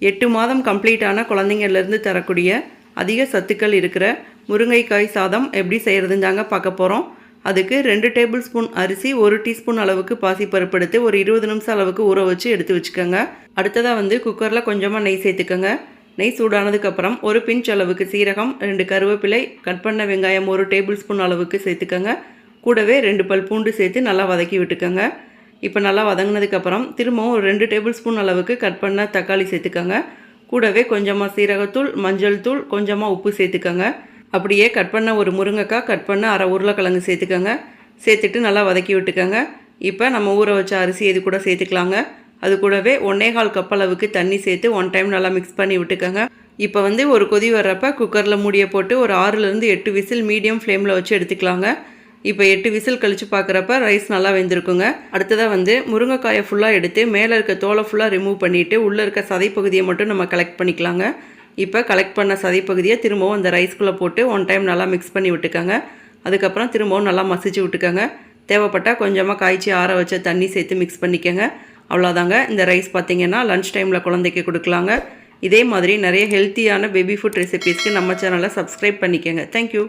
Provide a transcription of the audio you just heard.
8 மாதம் கம்ப்ளீட் ஆன குழந்தைங்கள்லேருந்து தரக்கூடிய அதிக சத்துக்கள் இருக்கிற முருங்கைக்காய் சாதம் எப்படி செய்கிறதுன்னு தாங்க பார்க்க போகிறோம். அதுக்கு 2 டேபிள் ஸ்பூன் அரிசி, 1 டீஸ்பூன் அளவுக்கு பாசிப்பருப்பு எடுத்து ஒரு 20 நிமிஷம் அளவுக்கு ஊற வச்சு எடுத்து வச்சுக்கோங்க. அடுத்ததாக குக்கரில் கொஞ்சமாக நெய் சேர்த்துக்கோங்க. நெய் சூடானதுக்கப்புறம் ஒரு பிஞ்ச் அளவுக்கு சீரகம், 2 கருவேப்பிலை, கட் பண்ண வெங்காயம் 1 டேபிள் ஸ்பூன் அளவுக்கு சேர்த்துக்கோங்க. கூடவே 2 பல் பூண்டு சேர்த்து நல்லா வதக்கி விட்டுக்கோங்க. இப்போ நல்லா வதங்கினதுக்கப்புறம் திரும்பவும் ஒரு 2 டேபிள் ஸ்பூன் அளவுக்கு கட் பண்ண தக்காளி சேர்த்துக்கோங்க. கூடவே கொஞ்சமாக சீரகத்தூள், மஞ்சள் தூள், கொஞ்சமாக உப்பு சேர்த்துக்கோங்க. அப்படியே கட் பண்ண ஒரு முருங்கைக்காய், கட் பண்ண அரை உருளைக்கிழங்கு சேர்த்துக்கோங்க. சேர்த்துட்டு நல்லா வதக்கி விட்டுக்கோங்க. இப்போ நம்ம ஊற வச்ச அரிசி இது கூட சேர்த்துக்கலாங்க. அது கூடவே 1.25 கப் அளவுக்கு தண்ணி சேர்த்து 1 டைம் நல்லா மிக்ஸ் பண்ணி விட்டுக்கோங்க. இப்போ ஒரு கொதி வர்றப்ப குக்கரில் மூடியை போட்டு ஒரு 6லேருந்து 8 விசில் மீடியம் ஃப்ளேமில் வச்சு எடுத்துக்கலாங்க. இப்போ 8 விசில் கழித்து பார்க்குறப்ப ரைஸ் நல்லா வெந்திருக்குங்க. அடுத்ததாக முருங்கைக்காயை ஃபுல்லாக எடுத்து மேலே இருக்க தோலை ஃபுல்லாக ரிமூவ் பண்ணிவிட்டு உள்ளே இருக்க சதைப்பகுதியை மட்டும் நம்ம கலெக்ட் பண்ணிக்கலாங்க. இப்போ கலெக்ட் பண்ண சதைப்பகுதியை திரும்பவும் அந்த ரைஸ்குள்ளே போட்டு 1 டைம் நல்லா மிக்ஸ் பண்ணி விட்டுக்கோங்க. அதுக்கப்புறம் திரும்பவும் நல்லா மசிச்சு விட்டுக்கோங்க. தேவைப்பட்டால் கொஞ்சமாக காய்ச்சி ஆற வச்ச தண்ணி சேர்த்து மிக்ஸ் பண்ணிக்கோங்க. அவ்வளோதாங்க. இந்த ரைஸ் பார்த்திங்கன்னா லன்ச் டைமில் குழந்தைக்கு கொடுக்கலாங்க. இதே மாதிரி நிறைய ஹெல்த்தியான பேபி ஃபுட் ரெசிபீஸ்க்கு நம்ம சேனலை சப்ஸ்கிரைப் பண்ணிக்கோங்க. தேங்க்யூ.